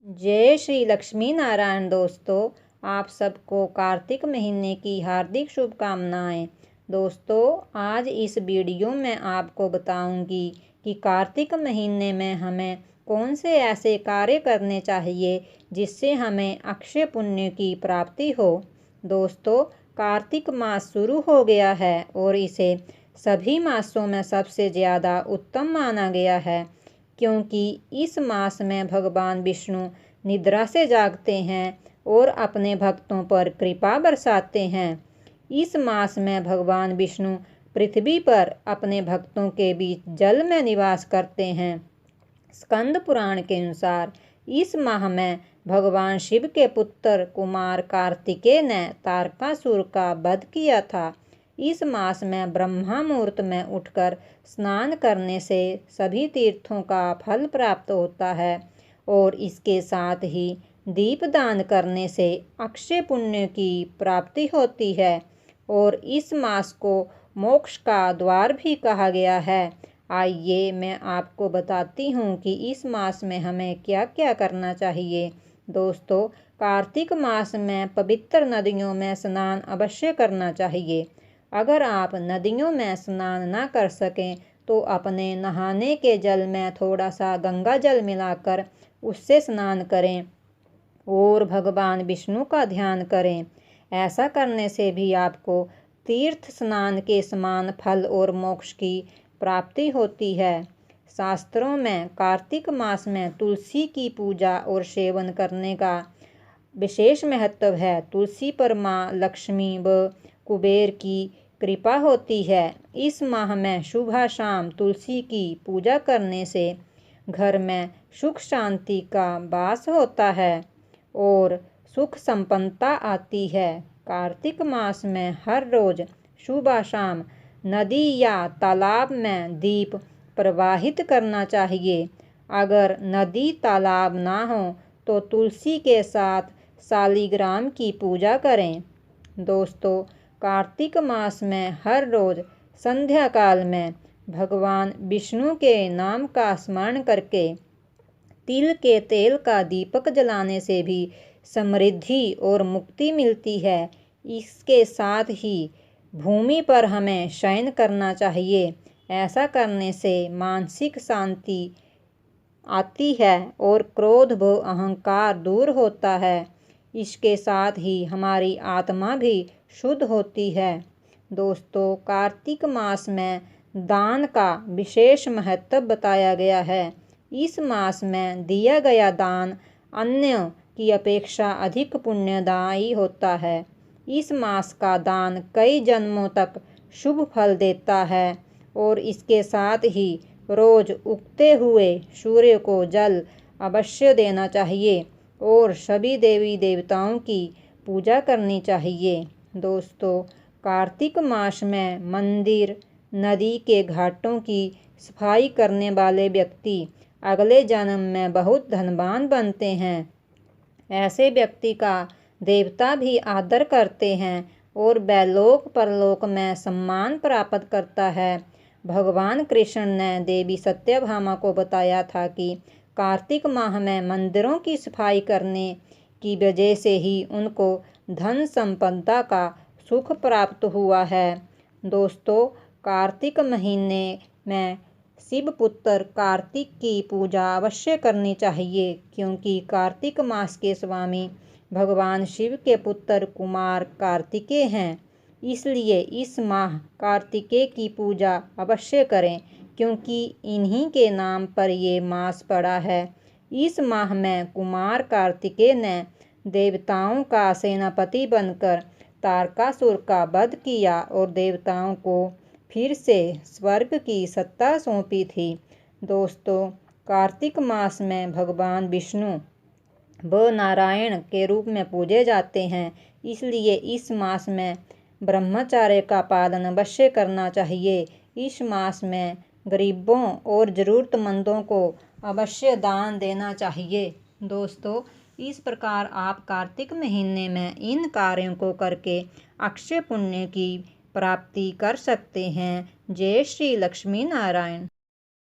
जय श्री लक्ष्मी नारायण दोस्तों, आप सबको कार्तिक महीने की हार्दिक शुभकामनाएं। दोस्तों, आज इस वीडियो में आपको बताऊंगी कि कार्तिक महीने में हमें कौन से ऐसे कार्य करने चाहिए जिससे हमें अक्षय पुण्य की प्राप्ति हो। दोस्तों, कार्तिक मास शुरू हो गया है और इसे सभी मासों में सबसे ज़्यादा उत्तम माना गया है, क्योंकि इस मास में भगवान विष्णु निद्रा से जागते हैं और अपने भक्तों पर कृपा बरसाते हैं। इस मास में भगवान विष्णु पृथ्वी पर अपने भक्तों के बीच जल में निवास करते हैं। स्कंद पुराण के अनुसार इस माह में भगवान शिव के पुत्र कुमार कार्तिकेय ने तारकासुर का वध किया था। इस मास में ब्रह्मा मुहूर्त में उठकर स्नान करने से सभी तीर्थों का फल प्राप्त होता है और इसके साथ ही दीपदान करने से अक्षय पुण्य की प्राप्ति होती है और इस मास को मोक्ष का द्वार भी कहा गया है। आइए मैं आपको बताती हूँ कि इस मास में हमें क्या क्या करना चाहिए। दोस्तों, कार्तिक मास में पवित्र नदियों में स्नान अवश्य करना चाहिए। अगर आप नदियों में स्नान ना कर सकें तो अपने नहाने के जल में थोड़ा सा गंगा जल मिलाकर उससे स्नान करें और भगवान विष्णु का ध्यान करें। ऐसा करने से भी आपको तीर्थ स्नान के समान फल और मोक्ष की प्राप्ति होती है। शास्त्रों में कार्तिक मास में तुलसी की पूजा और सेवन करने का विशेष महत्व है। तुलसी पर माँ लक्ष्मी व कुबेर की कृपा होती है। इस माह में सुबह शाम तुलसी की पूजा करने से घर में सुख शांति का वास होता है और सुख संपन्नता आती है। कार्तिक मास में हर रोज सुबह शाम नदी या तालाब में दीप प्रवाहित करना चाहिए। अगर नदी तालाब ना हो तो तुलसी के साथ शालिग्राम की पूजा करें। दोस्तों, कार्तिक मास में हर रोज संध्या काल में भगवान विष्णु के नाम का स्मरण करके तिल के तेल का दीपक जलाने से भी समृद्धि और मुक्ति मिलती है। इसके साथ ही भूमि पर हमें शयन करना चाहिए। ऐसा करने से मानसिक शांति आती है और क्रोध व अहंकार दूर होता है। इसके साथ ही हमारी आत्मा भी शुद्ध होती है। दोस्तों, कार्तिक मास में दान का विशेष महत्व बताया गया है। इस मास में दिया गया दान अन्य की अपेक्षा अधिक पुण्यदायी होता है। इस मास का दान कई जन्मों तक शुभ फल देता है और इसके साथ ही रोज उगते हुए सूर्य को जल अवश्य देना चाहिए और सभी देवी देवताओं की पूजा करनी चाहिए। दोस्तों, कार्तिक मास में मंदिर, नदी के घाटों की सफाई करने वाले व्यक्ति अगले जन्म में बहुत धनवान बनते हैं। ऐसे व्यक्ति का देवता भी आदर करते हैं और वह लोक परलोक में सम्मान प्राप्त करता है। भगवान कृष्ण ने देवी सत्यभामा को बताया था कि कार्तिक माह में मंदिरों की सफाई करने की वजह से ही उनको धन संपदा का सुख प्राप्त हुआ है। दोस्तों, कार्तिक महीने में शिव पुत्र कार्तिक की पूजा अवश्य करनी चाहिए, क्योंकि कार्तिक मास के स्वामी भगवान शिव के पुत्र कुमार कार्तिकेय हैं। इसलिए इस माह कार्तिकेय की पूजा अवश्य करें, क्योंकि इन्हीं के नाम पर ये मास पड़ा है। इस माह में कुमार कार्तिकेय ने देवताओं का सेनापति बनकर तारकासुर का वध किया और देवताओं को फिर से स्वर्ग की सत्ता सौंपी थी। दोस्तों, कार्तिक मास में भगवान विष्णु व नारायण के रूप में पूजे जाते हैं। इसलिए इस मास में ब्रह्मचर्य का पालन अवश्य करना चाहिए। इस मास में गरीबों और ज़रूरतमंदों को अवश्य दान देना चाहिए। दोस्तों, इस प्रकार आप कार्तिक महीने में इन कार्यों को करके अक्षय पुण्य की प्राप्ति कर सकते हैं। जय श्री लक्ष्मी नारायण।